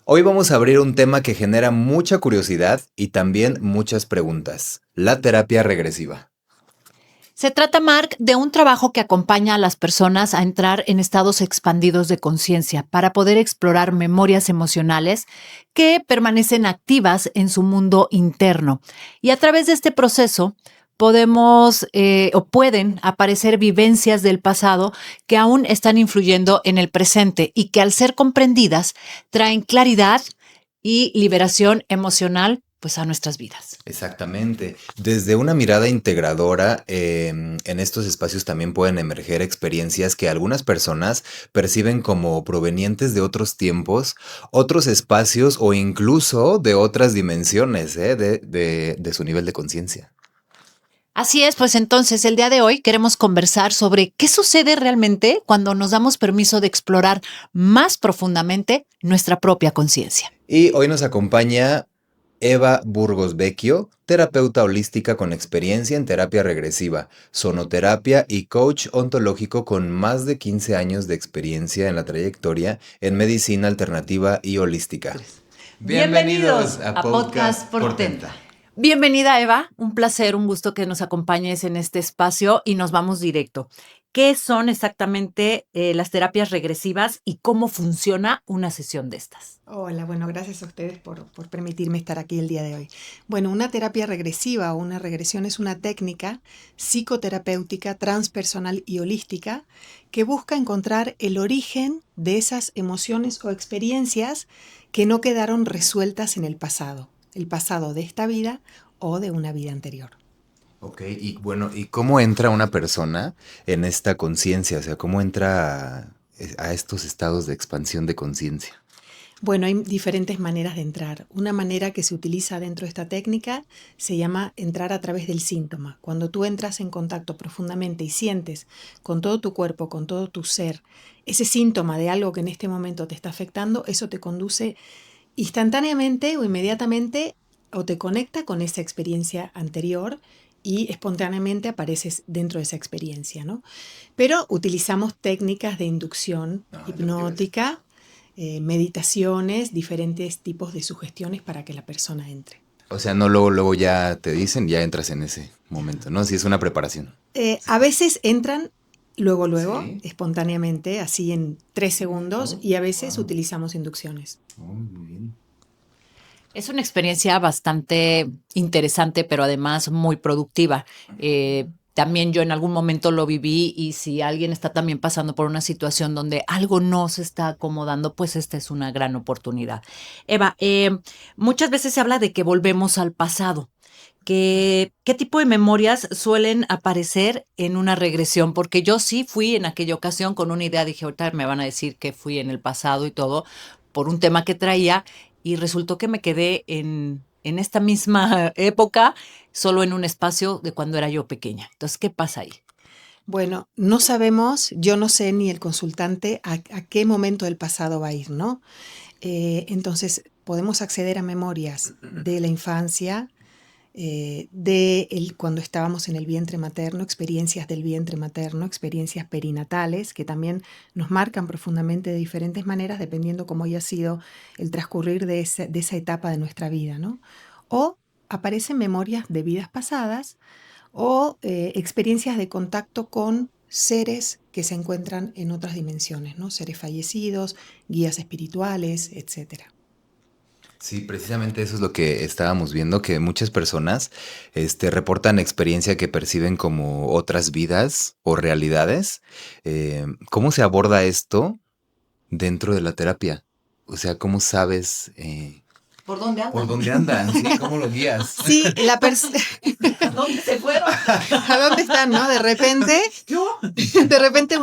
Hoy vamos a abrir un tema que genera mucha curiosidad y también muchas preguntas, la terapia regresiva. Se trata, Mark, de un trabajo que acompaña a las personas a entrar en estados expandidos de conciencia para poder explorar memorias emocionales que permanecen activas en su mundo interno. Y a través de este proceso podemos o pueden aparecer vivencias del pasado que aún están influyendo en el presente y que al ser comprendidas traen claridad y liberación emocional pues a nuestras vidas. Exactamente. Desde una mirada integradora, en estos espacios también pueden emerger experiencias que algunas personas perciben como provenientes de otros tiempos, otros espacios o incluso de otras dimensiones, de su nivel de conciencia. Así es, pues entonces el día de hoy queremos conversar sobre qué sucede realmente cuando nos damos permiso de explorar más profundamente nuestra propia conciencia. Y hoy nos acompaña Eva Burgos Vecchio, terapeuta holística con experiencia en terapia regresiva, sonoterapia y coach ontológico con más de 15 años de experiencia en la trayectoria en medicina alternativa y holística. Bienvenidos a Podcast Portenta. Bienvenida, Eva. Un placer, un gusto que nos acompañes en este espacio y nos vamos directo. ¿Qué son exactamente las terapias regresivas y cómo funciona una sesión de estas? Hola, bueno, gracias a ustedes por permitirme estar aquí el día de hoy. Bueno, una terapia regresiva o una regresión es una técnica psicoterapéutica, transpersonal y holística que busca encontrar el origen de esas emociones o experiencias que no quedaron resueltas en el pasado de esta vida o de una vida anterior. Ok, y bueno, ¿y cómo entra una persona en esta conciencia? O sea, ¿cómo entra a estos estados de expansión de conciencia? Bueno, hay diferentes maneras de entrar. Una manera que se utiliza dentro de esta técnica se llama entrar a través del síntoma. Cuando tú entras en contacto profundamente y sientes con todo tu cuerpo, con todo tu ser, ese síntoma de algo que en este momento te está afectando, eso te conduce instantáneamente o inmediatamente o te conecta con esa experiencia anterior y espontáneamente apareces dentro de esa experiencia, ¿no? Pero utilizamos técnicas de inducción hipnótica, meditaciones, diferentes tipos de sugestiones para que la persona entre. O sea, no luego ya te dicen, ya entras en ese momento, ¿no? Si es una preparación. A veces entran luego, ¿Sí? espontáneamente, así en 3 segundos, y a veces utilizamos inducciones. Muy bien. Es una experiencia bastante interesante, pero además muy productiva. También yo en algún momento lo viví y si alguien está también pasando por una situación donde algo no se está acomodando, pues esta es una gran oportunidad. Eva, muchas veces se habla de que volvemos al pasado. ¿Qué tipo de memorias suelen aparecer en una regresión? Porque yo sí fui en aquella ocasión con una idea, dije, ahorita me van a decir que fui en el pasado y todo, por un tema que traía, y resultó que me quedé en esta misma época, solo en un espacio de cuando era yo pequeña. Entonces, ¿qué pasa ahí? Bueno, no sabemos, yo no sé ni el consultante a qué momento del pasado va a ir, ¿no? Entonces, podemos acceder a memorias de la infancia, cuando estábamos en el vientre materno, experiencias del vientre materno, experiencias perinatales que también nos marcan profundamente de diferentes maneras dependiendo cómo haya sido el transcurrir de esa etapa de nuestra vida, ¿no? O aparecen memorias de vidas pasadas o experiencias de contacto con seres que se encuentran en otras dimensiones, ¿no? Seres fallecidos, guías espirituales, etcétera. Sí, precisamente eso es lo que estábamos viendo, que muchas personas reportan experiencia que perciben como otras vidas o realidades. ¿Cómo se aborda esto dentro de la terapia? O sea, ¿cómo sabes ¿Por dónde andan? por dónde andan? ¿Sí? ¿Cómo lo guías? Sí, ¿A dónde se fueron? ¿A dónde están, no? De repente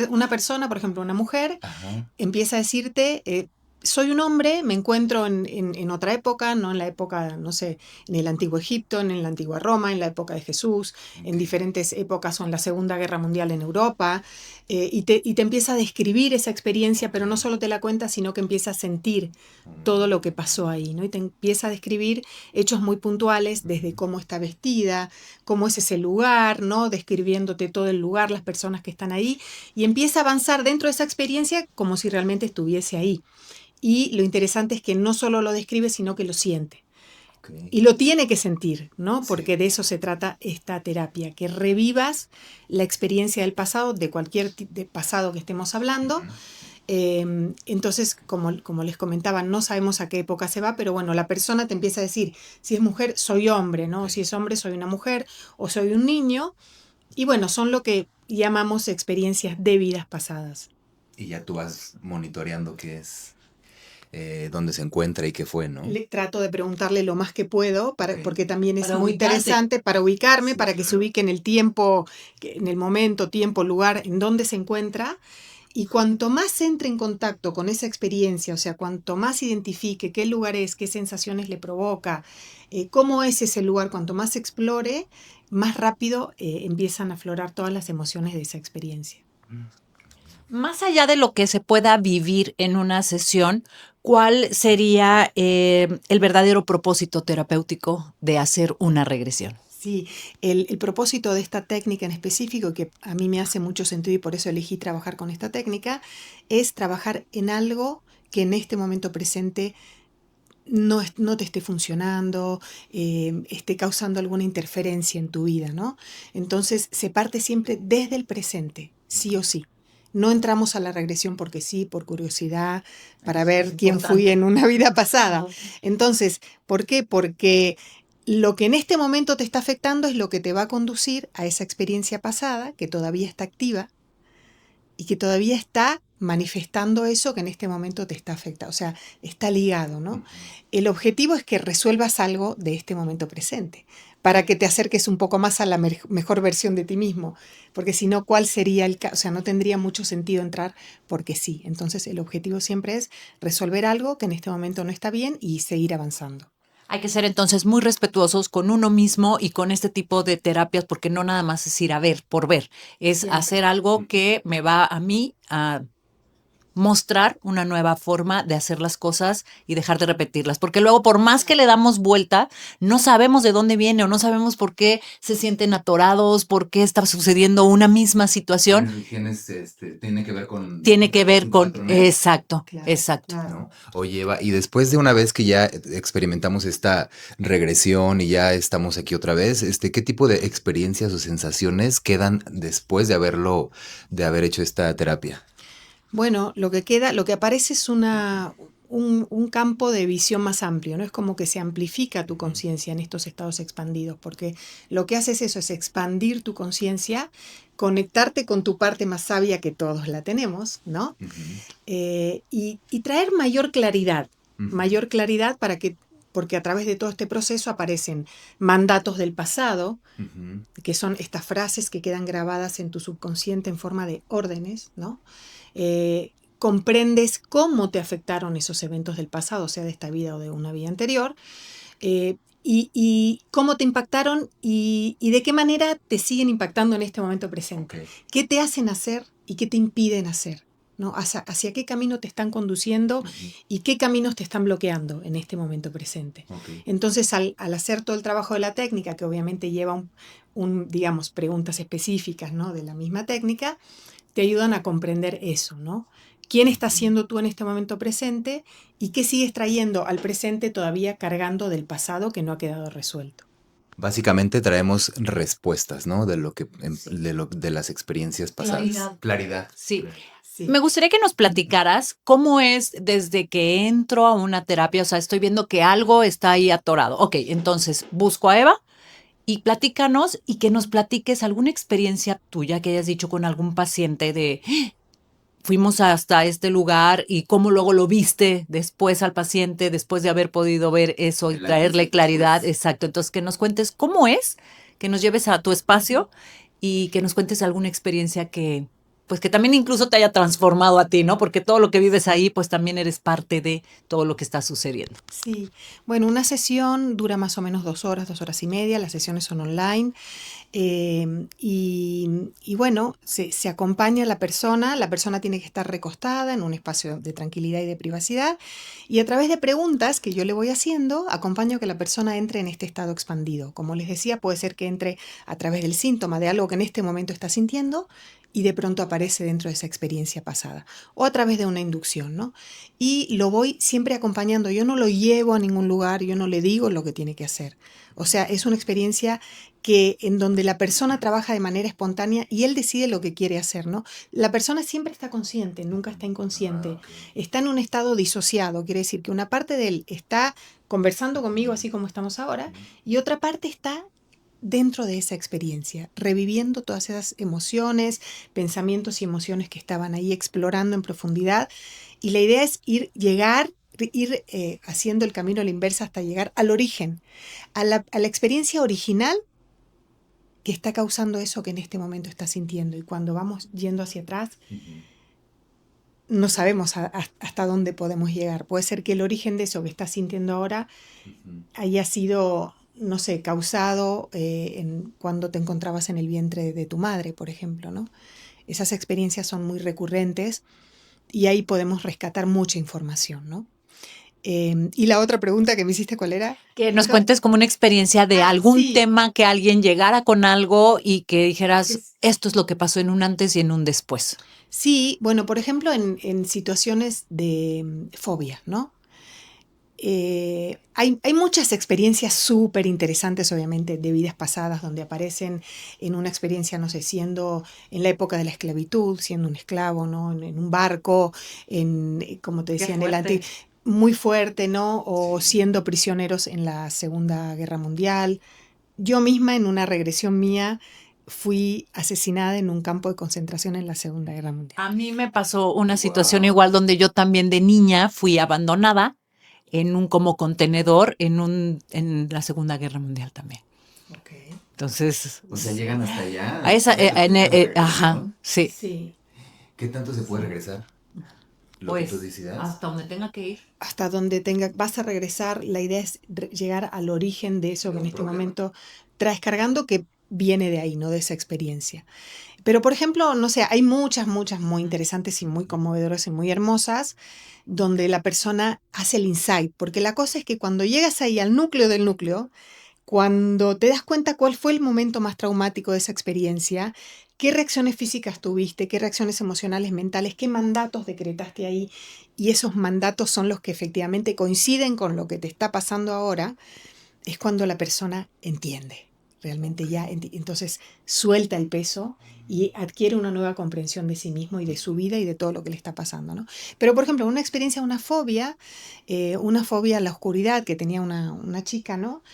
una persona, por ejemplo, una mujer, Ajá. empieza a decirte, soy un hombre, me encuentro en otra época, no en la época, no sé, en el antiguo Egipto, en la antigua Roma, en la época de Jesús, en diferentes épocas o en la Segunda Guerra Mundial en Europa, y te empieza a describir esa experiencia, pero no solo te la cuenta, sino que empieza a sentir todo lo que pasó ahí, ¿no? Y te empieza a describir hechos muy puntuales, desde cómo está vestida, cómo es ese lugar, ¿no? Describiéndote todo el lugar, las personas que están ahí, y empieza a avanzar dentro de esa experiencia como si realmente estuviese ahí. y lo interesante es que no solo lo describe, sino que lo siente. Ok. Y lo tiene que sentir, ¿no? Sí. Porque de eso se trata esta terapia, que revivas la experiencia del pasado, de cualquier de pasado que estemos hablando. Entonces, como les comentaba, no sabemos a qué época se va, pero bueno, la persona te empieza a decir, si es mujer, soy hombre, ¿no? Ok. Si es hombre, soy una mujer o soy un niño. Y bueno, son lo que llamamos experiencias de vidas pasadas. Y ya tú vas monitoreando qué es, dónde se encuentra y qué fue, ¿no? Le trato de preguntarle lo más que puedo, Ok. porque también es Para muy ubicarte. interesante para ubicarme, Sí, para que se claro. ubique en el tiempo, en el momento, tiempo, lugar, en donde se encuentra. Y cuanto más entre en contacto con esa experiencia, o sea, cuanto más identifique qué lugar es, qué sensaciones le provoca, cómo es ese lugar, cuanto más explore, más rápido empiezan a aflorar todas las emociones de esa experiencia. Más allá de lo que se pueda vivir en una sesión, ¿cuál sería el verdadero propósito terapéutico de hacer una regresión? Sí, el propósito de esta técnica en específico, que a mí me hace mucho sentido y por eso elegí trabajar con esta técnica, es trabajar en algo que en este momento presente no te esté funcionando, esté causando alguna interferencia en tu vida, ¿no? Entonces se parte siempre desde el presente, sí o sí. No entramos a la regresión porque sí, por curiosidad, para Eso es ver quién fui importante. en una vida pasada. Ajá. Entonces, ¿por qué? Porque lo que en este momento te está afectando es lo que te va a conducir a esa experiencia pasada, que todavía está activa y que todavía está manifestando eso que en este momento te está afectando. O sea, está ligado, ¿no? Ujú. El objetivo es que resuelvas algo de este momento presente, para que te acerques un poco más a la mejor versión de ti mismo, porque si no, ¿cuál sería el caso? O sea, no tendría mucho sentido entrar porque sí. Entonces, el objetivo siempre es resolver algo que en este momento no está bien y seguir avanzando. Hay que ser entonces muy respetuosos con uno mismo y con este tipo de terapias, porque no nada más es ir a ver por ver, es Siempre. hacer algo que me va a mí a mostrar una nueva forma de hacer las cosas y dejar de repetirlas, porque luego por más que le damos vuelta, no sabemos de dónde viene o no sabemos por qué se sienten atorados, por qué está sucediendo una misma situación. Tiene que ver con Tiene que ver un con, patrón. exacto, Claro, exacto. claro. ¿No? Oye, Eva, y después de una vez que ya experimentamos esta regresión y ya estamos aquí otra vez, ¿qué tipo de experiencias o sensaciones quedan después de de haber hecho esta terapia? Bueno, lo que queda, lo que aparece es un campo de visión más amplio, ¿no? Es como que se amplifica tu conciencia en estos estados expandidos, porque lo que hace es eso, es expandir tu conciencia, conectarte con tu parte más sabia, que todos la tenemos, ¿no? Ujú, Y traer ujú, mayor claridad porque a través de todo este proceso aparecen mandatos del pasado, ujú. que son estas frases que quedan grabadas en tu subconsciente en forma de órdenes, ¿no? Comprendes cómo te afectaron esos eventos del pasado, sea de esta vida o de una vida anterior, y cómo te impactaron y de qué manera te siguen impactando en este momento presente. Ok. ¿Qué te hacen hacer y qué te impiden hacer? ¿No? Hacia qué camino te están conduciendo Ujú, y qué caminos te están bloqueando en este momento presente. ok. Entonces, al hacer todo el trabajo de la técnica, que obviamente lleva digamos, preguntas específicas, ¿no? De la misma técnica, te ayudan a comprender eso, ¿no? ¿Quién estás Ujú. siendo tú en este momento presente y qué sigues trayendo al presente todavía cargando del pasado que no ha quedado resuelto? Básicamente traemos respuestas, ¿no? De lo que, Sí. de las experiencias pasadas. Claridad. Claridad. Sí. Sí. Me gustaría que nos platicaras cómo es desde que entro a una terapia, o sea, estoy viendo que algo está ahí atorado. Ok, entonces busco a Eva y platícanos y que nos platiques alguna experiencia tuya que hayas dicho con algún paciente de fuimos hasta este lugar y cómo luego lo viste después al paciente, después de haber podido ver eso y El antes y traerle el claridad. después. Exacto. Entonces, que nos cuentes cómo es, que nos lleves a tu espacio y que nos cuentes alguna experiencia que, pues que también incluso te haya transformado a ti, ¿no? Porque todo lo que vives ahí, pues también eres parte de todo lo que está sucediendo. Sí, bueno, una sesión dura más o menos 2 horas, 2 horas y media, las sesiones son online. Y bueno, se acompaña a la persona tiene que estar recostada en un espacio de tranquilidad y de privacidad, y a través de preguntas que yo le voy haciendo, acompaño a que la persona entre en este estado expandido. Como les decía, puede ser que entre a través del síntoma de algo que en este momento está sintiendo, y de pronto aparece dentro de esa experiencia pasada o a través de una inducción, ¿no? Y lo voy siempre acompañando. Yo no lo llevo a ningún lugar, yo no le digo lo que tiene que hacer. O sea, es una experiencia en donde la persona trabaja de manera espontánea y él decide lo que quiere hacer, ¿no? La persona siempre está consciente, nunca está inconsciente. Está en un estado disociado, quiere decir que una parte de él está conversando conmigo así como estamos ahora y otra parte está dentro de esa experiencia, reviviendo todas esas emociones, pensamientos y emociones que estaban ahí explorando en profundidad. Y la idea es ir haciendo el camino a la inversa hasta llegar al origen, a la experiencia original que está causando eso que en este momento está sintiendo. Y cuando vamos yendo hacia atrás, no sabemos hasta dónde podemos llegar. Puede ser que el origen de eso que estás sintiendo ahora haya sido, no sé, causado cuando te encontrabas en el vientre de tu madre, por ejemplo, ¿no? Esas experiencias son muy recurrentes y ahí podemos rescatar mucha información, ¿no? Y la otra pregunta que me hiciste, ¿cuál era? Que nos cuentes como una experiencia de algún tema que alguien llegara con algo y que dijeras, esto es lo que pasó en un antes y en un después. Sí, bueno, por ejemplo, en situaciones de fobia, ¿no? Hay muchas experiencias súper interesantes, obviamente, de vidas pasadas, donde aparecen en una experiencia, no sé, siendo en la época de la esclavitud, siendo un esclavo, ¿no? En un barco, como te decía, en el antiguo, muy fuerte, ¿no? O siendo prisioneros en la Segunda Guerra Mundial. Yo misma, en una regresión mía, fui asesinada en un campo de concentración en la Segunda Guerra Mundial. A mí me pasó una situación igual donde yo también de niña fui abandonada en un como contenedor en la Segunda Guerra Mundial también. Okay. Entonces, o sea, llegan hasta allá. A esa, ajá, sí. Sí. ¿Qué tanto se puede regresar? Lo Pues, que tú decidas. hasta donde tenga que ir. Hasta donde vas a regresar. La idea es llegar al origen de eso que en este momento traes cargando, que viene de ahí, no de esa experiencia. Pero, por ejemplo, no sé, hay muchas muy interesantes y muy conmovedoras y muy hermosas, donde la persona hace el insight, porque la cosa es que cuando llegas ahí al núcleo del núcleo, cuando te das cuenta cuál fue el momento más traumático de esa experiencia, qué reacciones físicas tuviste, qué reacciones emocionales, mentales, qué mandatos decretaste ahí, y esos mandatos son los que efectivamente coinciden con lo que te está pasando ahora, es cuando la persona entiende. Realmente ya, entonces suelta el peso y adquiere una nueva comprensión de sí mismo y de su vida y de todo lo que le está pasando, ¿no? Pero, por ejemplo, una experiencia, una fobia a la oscuridad que tenía una chica, ¿no?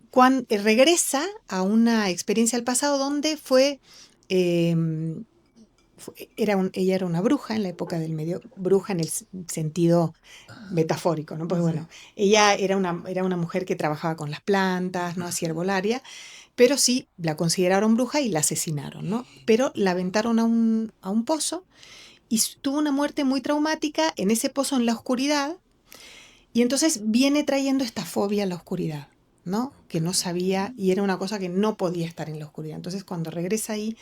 Cuando regresa a una experiencia del pasado donde ella era una bruja en la época del medio, bruja en el sentido metafórico, ¿no? Pues bueno, ella era una mujer que trabajaba con las plantas, ¿no? Hacía herbolaria, pero sí la consideraron bruja y la asesinaron, ¿no? Pero la aventaron a un pozo y tuvo una muerte muy traumática en ese pozo en la oscuridad, y entonces viene trayendo esta fobia a la oscuridad, ¿no? Que no sabía y era una cosa que no podía estar en la oscuridad. Entonces, cuando regresa ahí,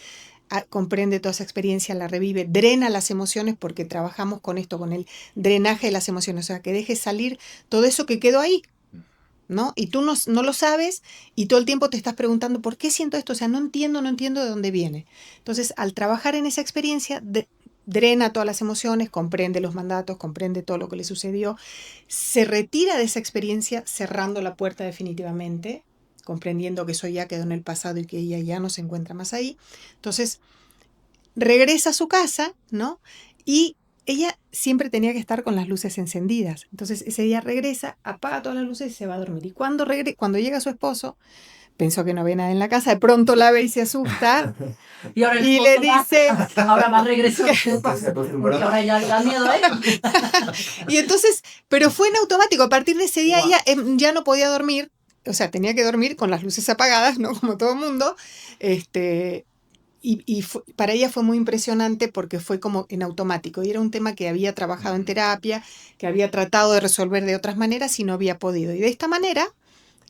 comprende toda esa experiencia, la revive, drena las emociones, porque trabajamos con esto, con el drenaje de las emociones, o sea, que deje salir todo eso que quedó ahí, ¿no? Y tú no lo sabes y todo el tiempo te estás preguntando, ¿por qué siento esto? O sea, no entiendo de dónde viene. Entonces, al trabajar en esa experiencia, drena todas las emociones, comprende los mandatos, comprende todo lo que le sucedió, se retira de esa experiencia cerrando la puerta definitivamente, comprendiendo que eso ya quedó en el pasado y que ella ya no se encuentra más ahí. Entonces, regresa a su casa, ¿no? Y ella siempre tenía que estar con las luces encendidas. Entonces, ese día regresa, apaga todas las luces y se va a dormir. Y cuando llega su esposo, pensó que no había nada en la casa, de pronto la ve y se asusta. Y ahora y le dice, ahora va a regresar. Porque ahora ya le da miedo a él. Y entonces, pero fue en automático. A partir de ese día ella ya no podía dormir. O sea, tenía que dormir con las luces apagadas, ¿no? Como todo mundo. Para ella fue muy impresionante porque fue como en automático. Y era un tema que había trabajado en terapia, que había tratado de resolver de otras maneras y no había podido. Y de esta manera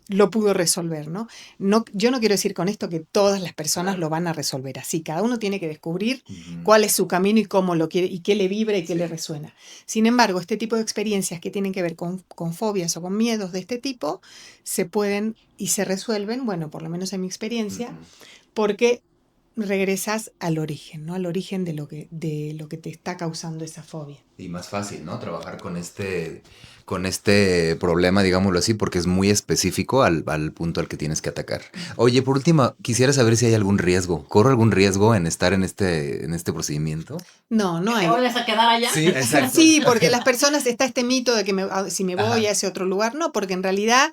lo pudo resolver, ¿no? Yo no quiero decir con esto que todas las personas lo van a resolver así. Cada uno tiene que descubrir cuál es su camino y cómo lo quiere, y qué le vibra y qué le resuena. Sin embargo, este tipo de experiencias que tienen que ver con fobias o con miedos de este tipo se pueden y se resuelven, bueno, por lo menos en mi experiencia, porque regresas al origen, ¿no? Al origen de lo que te está causando esa fobia. Y más fácil, ¿no? Trabajar con este problema, digámoslo así, porque es muy específico al punto al que tienes que atacar. Oye, por último, quisiera saber si hay algún riesgo. ¿Corro algún riesgo en estar en este procedimiento? No, no ¿Te hay. vuelves a quedar allá? Sí, exacto. Sí, porque las personas, está este mito de que si me voy Ajá. a ese otro lugar, no, porque en realidad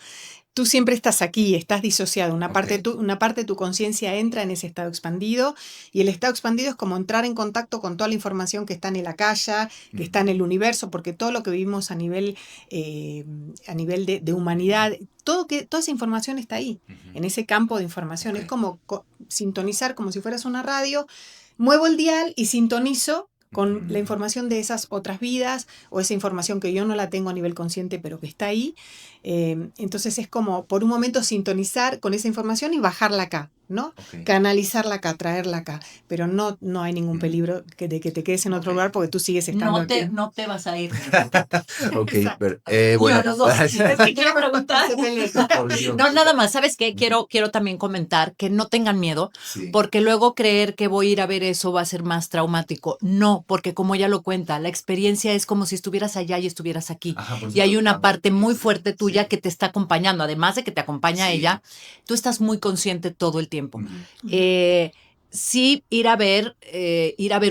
tú siempre estás aquí, estás disociado. Una parte de tu conciencia entra en ese estado expandido y el estado expandido es como entrar en contacto con toda la información que está en el akasha, que está en el universo, porque todo lo que vivimos a nivel de humanidad, toda esa información está ahí, en ese campo de información. Es como sintonizar como si fueras una radio. Muevo el dial y sintonizo con la información de esas otras vidas o esa información que yo no la tengo a nivel consciente pero que está ahí. Entonces es como por un momento sintonizar con esa información y bajarla acá, ¿no? Canalizarla acá, traerla acá, pero no hay ningún peligro de que te quedes en otro lugar porque tú sigues estando aquí. No te vas a ir. Ok, pero, Bueno, bueno. los dos. Es que quiero preguntar. No, nada más, ¿sabes qué? Quiero también comentar que no tengan miedo, Sí. porque luego creer que voy a ir a ver eso va a ser más traumático. No, porque como ella lo cuenta, la experiencia es como si estuvieras allá y estuvieras aquí. Ajá, por Y hay supuesto. una parte muy fuerte tuya que te está acompañando, además de que te acompaña Sí. ella, tú estás muy consciente todo el tiempo. Ujú. Sí, ir a ver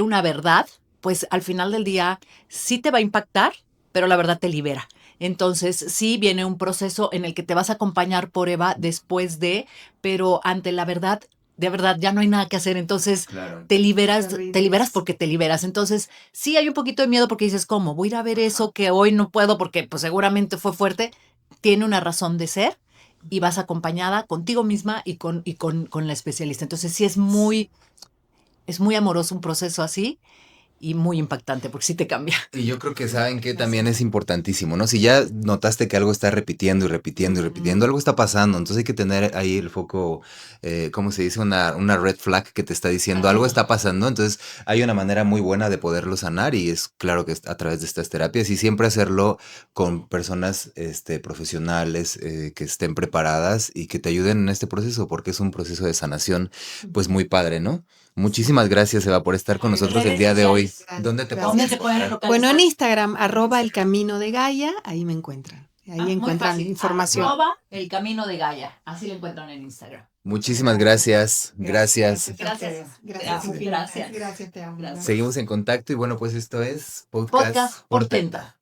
una verdad, pues al final del día sí te va a impactar, pero la verdad te libera. Entonces, sí viene un proceso en el que te vas a acompañar por Eva después de, pero ante la verdad, de verdad, ya no hay nada que hacer. Entonces, Claro. te liberas porque te liberas. Entonces, sí hay un poquito de miedo porque dices, ¿cómo? Voy a ir a ver eso que hoy no puedo porque pues seguramente fue fuerte. Tiene una razón de ser y vas acompañada contigo misma y con la especialista. Entonces, sí es muy amoroso un proceso así y muy impactante porque sí te cambia. Y yo creo que saben que también es importantísimo, ¿no? Si ya notaste que algo está repitiendo y repitiendo y repitiendo, algo está pasando, entonces hay que tener ahí el foco, ¿cómo se dice? Una red flag que te está diciendo algo está pasando, entonces hay una manera muy buena de poderlo sanar y es claro que es a través de estas terapias y siempre hacerlo con personas profesionales que estén preparadas y que te ayuden en este proceso porque es un proceso de sanación pues muy padre, ¿no? Muchísimas gracias, Eva, por estar con nosotros el día de hoy. ¿Dónde te podemos ¿Dónde te pueden encontrar? localizar? Bueno, en Instagram, @elcamino de Gaia, ahí me encuentran. Ahí Muy encuentran fácil. información. @El Camino de Gaia. Así lo encuentran en Instagram. Muchísimas gracias. Gracias. Gracias. Gracias. Gracias. Gracias, te amo. Gracias. Seguimos en contacto y bueno, pues esto es Podcast Portenta.